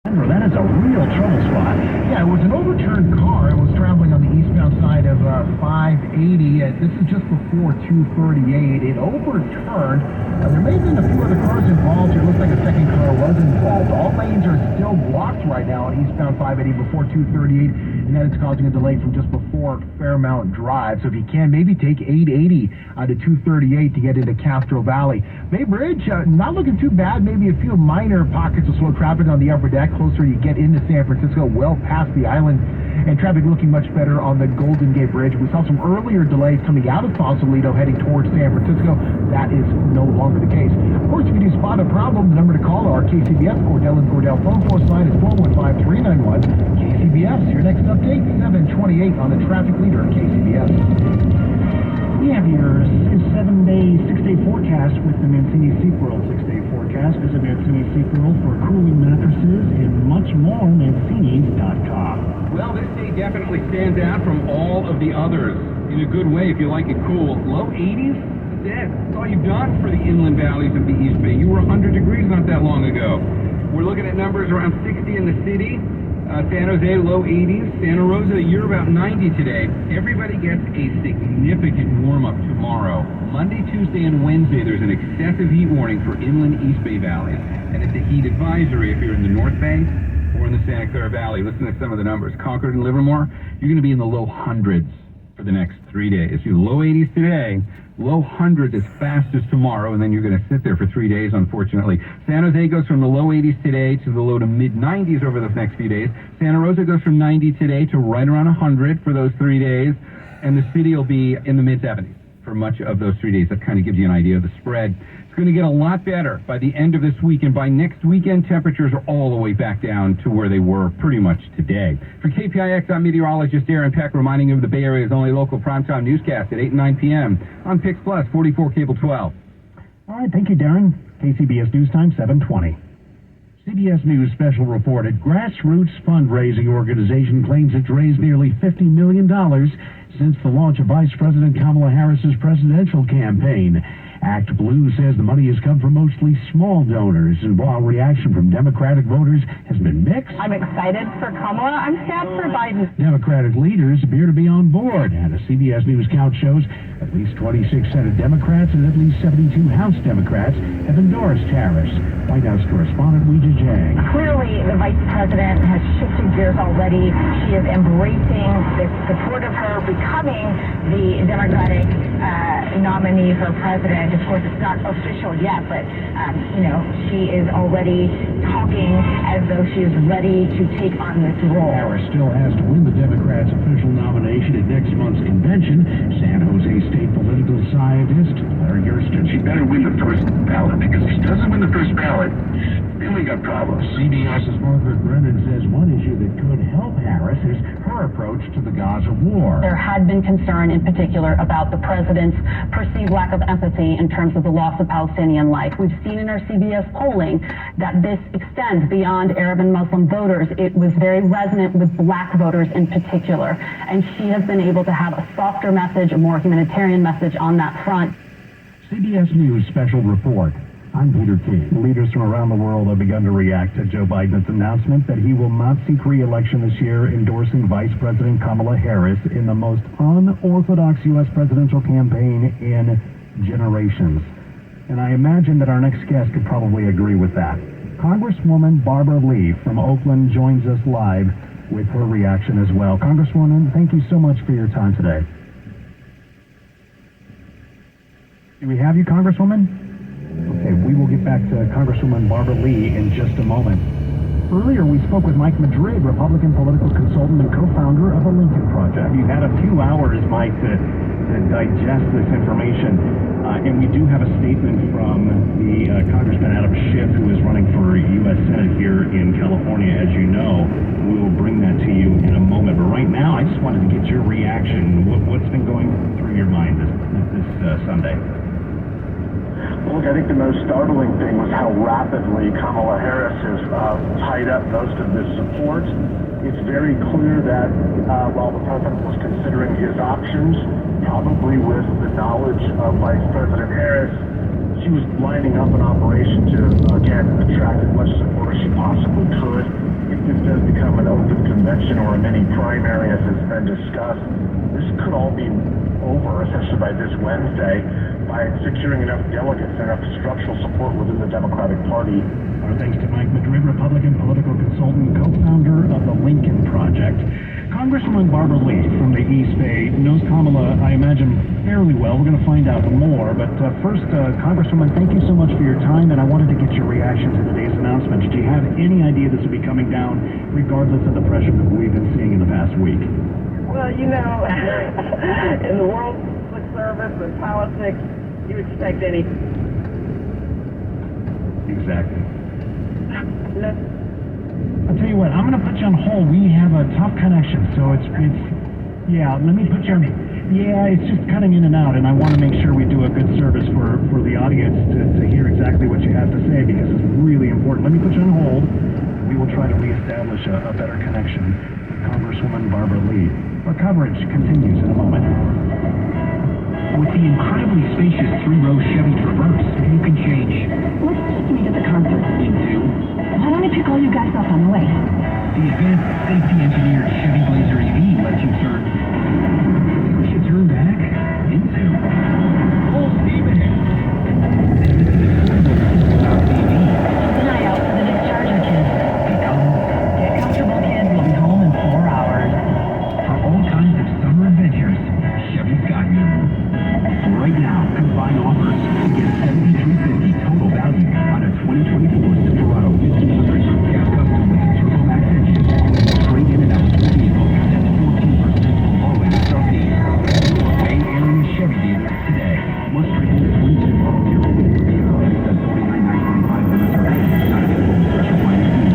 That is a real trouble spot. Yeah, it was an overturned car. It was traveling on the eastbound side of 580. This is just before 238. It overturned. There may have been a few other cars involved. It looks like a second car was involved. All lanes are still blocked right now on eastbound 580 before 238, and that is causing a delay from just before Fairmount Drive. So if you can, maybe take 880 to 238 to get into Castro Valley. Bay Bridge, not looking too bad. Maybe a few minor pockets of slow traffic on the upper deck. Closer you get into San Francisco, well past the island, and traffic looking much better on the Golden Gate Bridge. We saw some earlier delays coming out of Sausalito heading towards San Francisco. That is no longer the case. Of course, if you do spot a problem, the number to call our KCBS Cordell and Cordell phone force line is 415-391 KCBS. Your next update, 728 on the traffic leader, KCBS. We have your 7-day, 6-day forecast with the Mancini SeaWorld 6-day forecast. Visit Mancini SeaWorld for cooling mattresses and much more. Mancini.com. Well, this day definitely stands out from all of the others in a good way if you like it cool. Low 80s, that's it. That's all you've done for the inland valleys of the East Bay. You were 100 degrees not that long ago. We're looking at numbers around 60 in the city. San Jose, low 80s. Santa Rosa, you're about 90 today. Everybody gets a significant warm-up tomorrow. Monday, Tuesday, and Wednesday, there's an excessive heat warning for inland East Bay valleys. And it's a heat advisory if you're in the North Bay or in the Santa Clara Valley. Listen to some of the numbers. Concord and Livermore, you're going to be in the low hundreds for the next 3 days. You're low 80s today, low hundreds as fast as tomorrow, and then you're going to sit there for 3 days, unfortunately. San Jose goes from the low 80s today to the low to mid-90s over the next few days. Santa Rosa goes from 90 today to right around 100 for those 3 days, and the city will be in the mid-70s for much of those 3 days. That kind of gives you an idea of the spread. It's going to get a lot better by the end of this week, and by next weekend, temperatures are all the way back down to where they were pretty much today. For KPIX, I'm meteorologist Aaron Peck, reminding you of the Bay Area's only local primetime newscast at 8 and 9 p.m. on PIX Plus, 44 Cable 12. All right, thank you, Darren. KCBS News Time, 720. CBS News special report. A grassroots fundraising organization claims it's raised nearly $50 million since the launch of Vice President Kamala Harris's presidential campaign. Act Blue says the money has come from mostly small donors, and while reaction from Democratic voters has been mixed, I'm excited for Kamala. I'm sad for Biden. Democratic leaders appear to be on board, and a CBS News count shows at least 26 Senate Democrats and at least 72 House Democrats have endorsed Harris. White House correspondent Weijia Jiang. Clearly, the vice president has shifted gears already. She is embracing the support of her becoming the Democratic nominee for president. Of course, it's not official yet, but, she is already talking as though she is ready to take on this role. Harris still has to win the Democrats' official nomination at next month's convention. San Jose State political scientist Larry Gersten. She better win the first ballot, because if she doesn't win the first ballot, then we got problems. CBS's Margaret Brennan says one issue that could help Harris is her approach to the Gaza war. There had been concern in particular about the president's perceived lack of empathy in terms of the loss of Palestinian life. We've seen in our CBS polling that this extends beyond Arab and Muslim voters. It was very resonant with black voters in particular, and she has been able to have a softer message, a more humanitarian message on that front. CBS News special report. I'm Peter King. Leaders from around the world have begun to react to Joe Biden's announcement that he will not seek re-election this year, endorsing Vice President Kamala Harris in the most unorthodox U.S. presidential campaign in generations. And I imagine that our next guest could probably agree with that. Congresswoman Barbara Lee from Oakland joins us live with her reaction as well. Congresswoman, thank you so much for your time today. Do we have you, Congresswoman? Okay, we will get back to Congresswoman Barbara Lee in just a moment. Earlier, we spoke with Mike Madrid, Republican political consultant and co-founder of the Lincoln Project. You've had a few hours, Mike, to digest this information, and we do have a statement from the Congressman Adam Schiff, who is running for U.S. Senate here in California, as you know. We will bring that to you in a moment, but right now, I just wanted to get your reaction. What's been going through your mind this Sunday? Look, I think the most startling thing was how rapidly Kamala Harris has tied up most of this support. It's very clear that while the president was considering his options, probably with the knowledge of Vice President Harris, she was lining up an operation to, again, attract as much support as she possibly could. convention or a mini primary, as has been discussed, this could all be over, essentially, by this Wednesday, by securing enough delegates and enough structural support within the Democratic Party. Our thanks to Mike Madrid, Republican political consultant, co-founder of the Lincoln Project. Congresswoman Barbara Lee from the East Bay knows Kamala, I imagine, fairly well. We're going to find out more. But first, Congresswoman, thank you so much for your time, and I wanted to get your reaction to today's announcement. Did you have any idea this would be coming down, regardless of the pressure that we've been seeing in the past week? Well, you know, in the world of public service and politics, you expect any. Exactly. No. I'll tell you what, I'm going to put you on hold. We have a tough connection, so yeah, let me put you on. Yeah, it's just cutting in and out, and I want to make sure we do a good service for the audience to hear exactly what you have to say, because it's really important. Let me put you on hold. We will try to reestablish a better connection with Congresswoman Barbara Lee. Our coverage continues in a moment. With the incredibly spacious 3-row Chevy Traverse, you can change Let's just meet at the concert. into Why don't I pick all you guys up on the way? the advanced safety-engineered Chevy Blazer EV lets you turn. Think we should turn back into full steam ahead. And this is affordable without EV. Keep an eye out for the next Charger, kids. Get comfortable, kids. We'll be home in 4 hours. For all kinds of summer adventures, Chevy's got you. Right now, combine offers to get $7,350 total value on a 2024 Silverado 1500 gas custom with a turbo max engine. Trade in an eligible vehicle that's 14% below MSRP. Your Bay Area Chevy dealer today. Must trade in a 22 model vehicle priced at $49,995 MSRP. Not available with special financing.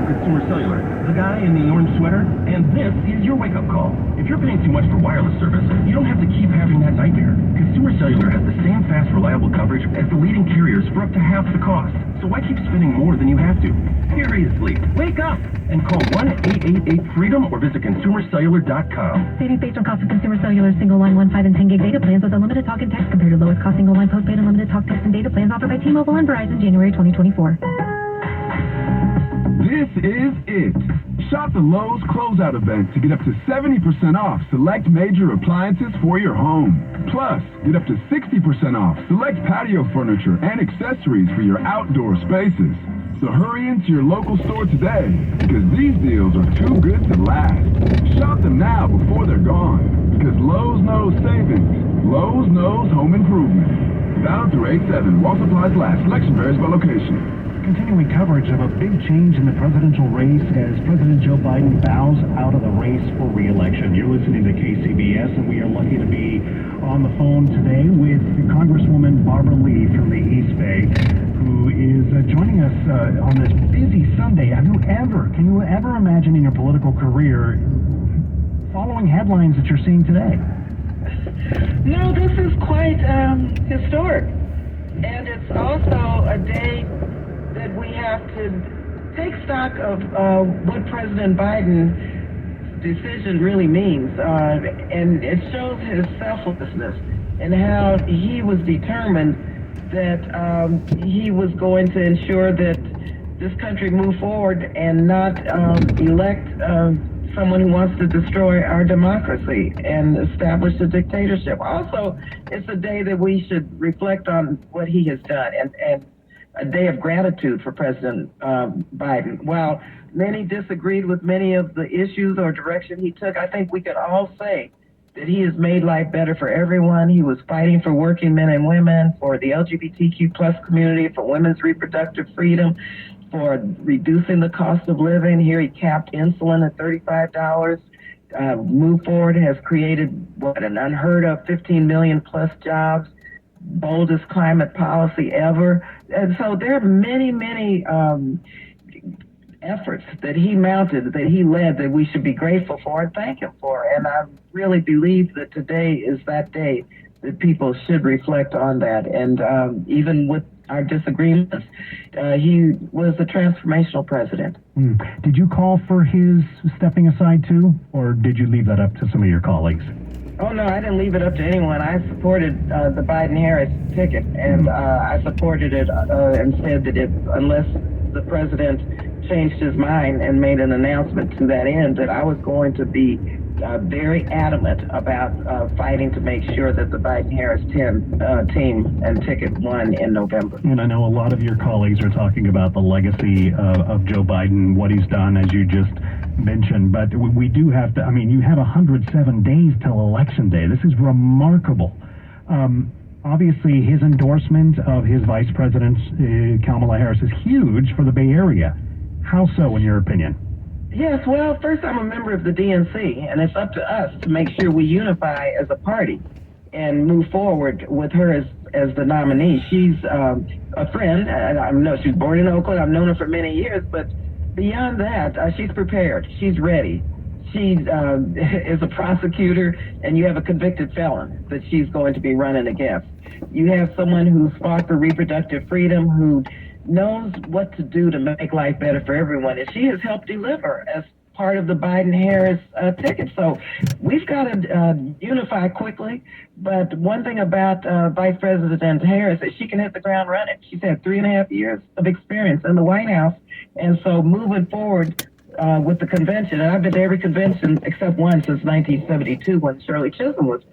Consumer Cellular, the guy in the orange sweater, and this is your wake-up call. If you're paying too much for wireless service, you don't have to keep having that nightmare. Consumer Cellular has the same fast, reliable coverage as the leading carriers for up to half the cost. So why keep spending more than you have to? Seriously, wake up and call 1-888-FREEDOM or visit consumercellular.com. Savings based on cost of Consumer Cellular single line 1, 5, and 10 gig data plans with unlimited talk and text compared to lowest cost single line postpaid unlimited talk, text, and data plans offered by T-Mobile and Verizon January 2024. This is it. Shop the Lowe's Closeout event to get up to 70% off select major appliances for your home. Plus, get up to 60% off select patio furniture and accessories for your outdoor spaces. So hurry into your local store today, because these deals are too good to last. Shop them now before they're gone, because Lowe's knows savings. Lowe's knows home improvement. Valid through 8/7 while supplies last. Selection varies by location. Continuing coverage of a big change in the presidential race as President Joe Biden bows out of the race for re-election. You're listening to KCBS, and we are lucky to be on the phone today with Congresswoman Barbara Lee from the East Bay, who is joining us on this busy Sunday. Can you ever imagine in your political career following headlines that you're seeing today? No, this is quite historic. And it's also a day that we have to take stock of what President Biden's decision really means. And it shows his selflessness and how he was determined that he was going to ensure that this country move forward and not elect someone who wants to destroy our democracy and establish a dictatorship. Also, it's a day that we should reflect on what he has done and a day of gratitude for President Biden. While many disagreed with many of the issues or direction he took, I think we can all say that he has made life better for everyone. He was fighting for working men and women, for the LGBTQ plus community, for women's reproductive freedom, for reducing the cost of living. Here he capped insulin at $35. Move Forward has created an unheard of 15 million plus jobs, boldest climate policy ever. And so there are many, many efforts that he mounted, that he led, that we should be grateful for and thank him for. And I really believe that today is that day that people should reflect on that. And even with our disagreements, he was a transformational president. Did you call for his stepping aside too, or did you leave that up to some of your colleagues? Oh, no, I didn't leave it up to anyone. I supported the Biden-Harris ticket, and I supported it and said that unless the president changed his mind and made an announcement to that end, that I was going to be very adamant about fighting to make sure that the Biden-Harris team and ticket won in November. And I know a lot of your colleagues are talking about the legacy of Joe Biden, what he's done, as you just mentioned, but we do have to, I mean, you have 107 days till Election Day. This is remarkable. Obviously, his endorsement of his Vice President, Kamala Harris, is huge for the Bay Area. How so, in your opinion? Yes, well, first, I'm a member of the DNC, and it's up to us to make sure we unify as a party and move forward with her as the nominee. She's a friend. I know she's born in Oakland. I've known her for many years, but beyond that, she's prepared. She's ready. She is a prosecutor, and you have a convicted felon that she's going to be running against. You have someone who's fought for reproductive freedom, who knows what to do to make life better for everyone, and she has helped deliver as part of the Biden-Harris ticket. So we've got to unify quickly, but one thing about Vice President Harris is she can hit the ground running. She's had 3.5 years of experience in the White House, and so moving forward with the convention, and I've been to every convention except one since 1972 when Shirley Chisholm was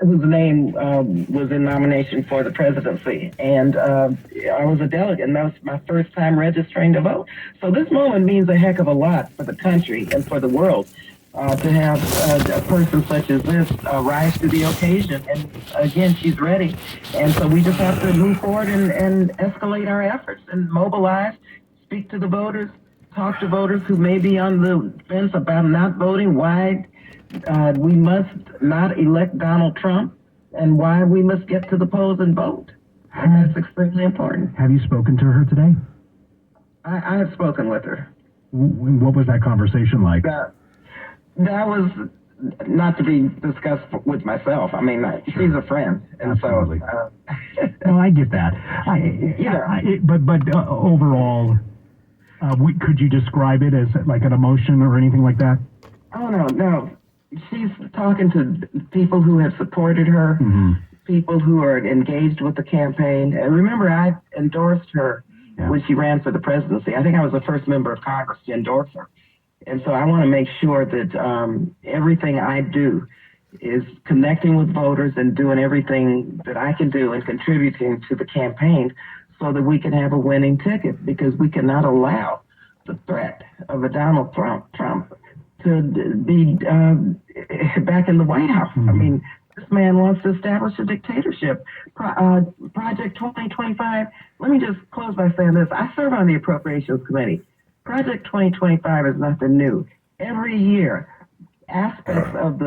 whose name was in nomination for the presidency. And I was a delegate, and that was my first time registering to vote. So this moment means a heck of a lot for the country and for the world to have a person such as this rise to the occasion. And again, she's ready. And so we just have to move forward and escalate our efforts and mobilize, speak to the voters, talk to voters who may be on the fence about not voting, why we must not elect Donald Trump, and why we must get to the polls and vote. And that's extremely important. Have you spoken to her today? I have spoken with her. What was that conversation like? That was not to be discussed with myself. I mean, she's a friend, and Absolutely. so. No, I get that. But overall, could you describe it as like an emotion or anything like that? Oh no. She's talking to people who have supported her, people who are engaged with the campaign. And remember, I endorsed her when she ran for the presidency. I think I was the first member of Congress to endorse her. And so I want to make sure that everything I do is connecting with voters and doing everything that I can do and contributing to the campaign so that we can have a winning ticket, because we cannot allow the threat of a Donald Trump to be back in the White House. I mean, this man wants to establish a dictatorship. Project 2025, let me just close by saying this. I serve on the Appropriations Committee. Project 2025 is nothing new. Every year, aspects of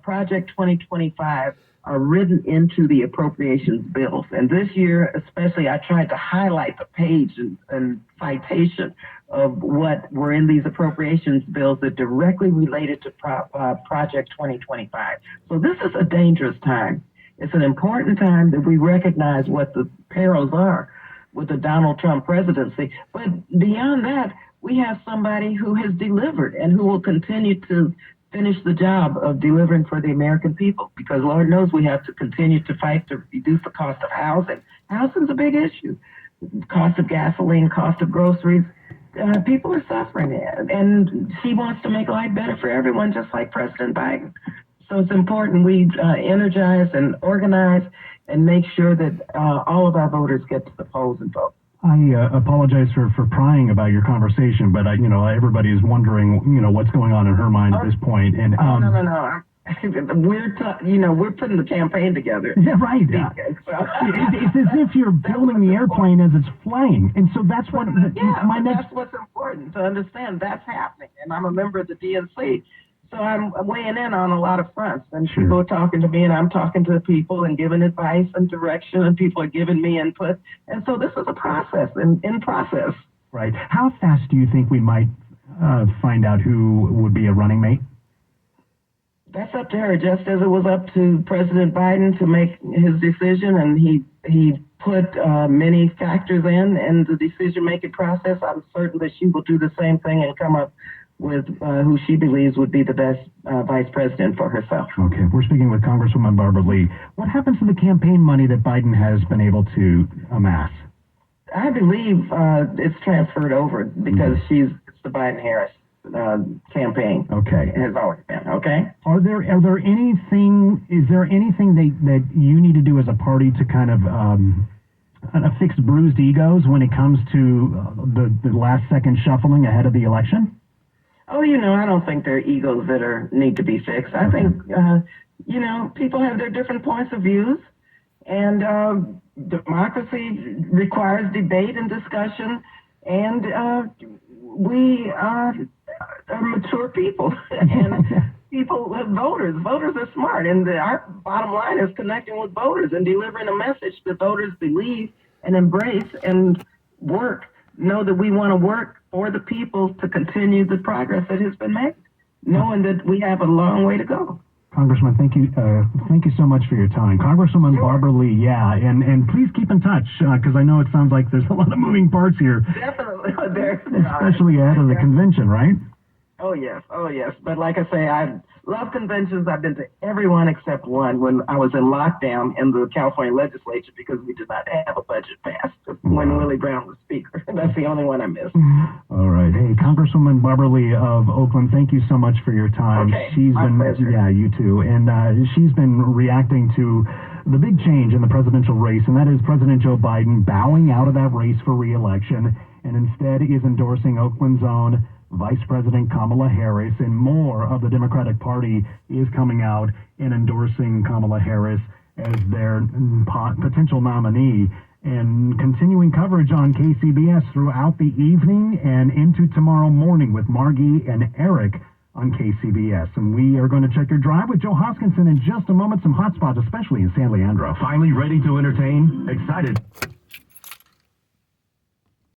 Project 2025 are written into the appropriations bills. And this year, especially, I tried to highlight the page and citation of what were in these appropriations bills that directly related to Project 2025. So this is a dangerous time. It's an important time that we recognize what the perils are with the Donald Trump presidency. But beyond that, we have somebody who has delivered and who will continue to finish the job of delivering for the American people, because Lord knows we have to continue to fight to reduce the cost of housing. Housing's a big issue. Cost of gasoline, cost of groceries. People are suffering, and she wants to make life better for everyone, just like President Biden. So it's important we energize and organize and make sure that all of our voters get to the polls and vote. I apologize for prying about your conversation, but everybody is wondering, what's going on in her mind at this point. And no. We're putting the campaign together. Yeah, right. It's as if you're building the airplane as it's flying, and so that's what that's what's important to understand. That's happening, and I'm a member of the DNC, so I'm weighing in on a lot of fronts. And people are talking to me, and I'm talking to people and giving advice and direction, and people are giving me input. And so this is a process, in process. Right. How fast do you think we might find out who would be a running mate? That's up to her, just as it was up to President Biden to make his decision, and he put many factors in the decision-making process. I'm certain that she will do the same thing and come up with who she believes would be the best vice president for herself. Okay, we're speaking with Congresswoman Barbara Lee. What happens to the campaign money that Biden has been able to amass? I believe it's transferred over because it's the Biden-Harris campaign. Okay. It has always been, okay? Is there anything that you need to do as a party to kind of fix bruised egos when it comes to the last second shuffling ahead of the election? Oh, I don't think there are egos that need to be fixed. I think, people have their different points of views, and democracy requires debate and discussion, and we are mature people, and people have voters. Voters are smart, and our bottom line is connecting with voters and delivering a message that voters believe and embrace and know that we want to work for the people to continue the progress that has been made, knowing that we have a long way to go. Congressman, thank you so much for your time. Congresswoman Barbara Lee, and please keep in touch, because I know it sounds like there's a lot of moving parts here. Definitely. Especially ahead of the convention, right? Oh, yes. But like I say, I love conventions. I've been to every one except one when I was in lockdown in the California legislature because we did not have a budget passed when Willie Brown was speaker. That's the only one I missed. All right. Hey, Congresswoman Barbara Lee of Oakland, thank you so much for your time. Okay, my pleasure. Yeah, you too. And she's been reacting to the big change in the presidential race, and that is President Joe Biden bowing out of that race for re-election and instead is endorsing Oakland's own Vice President Kamala Harris, and more of the Democratic Party is coming out and endorsing Kamala Harris as their potential nominee. And continuing coverage on KCBS throughout the evening and into tomorrow morning with Margie and Eric on KCBS. And we are going to check your drive with Joe Hoskinson in just a moment. Some hot spots, especially in San Leandro. Finally ready to entertain? Excited?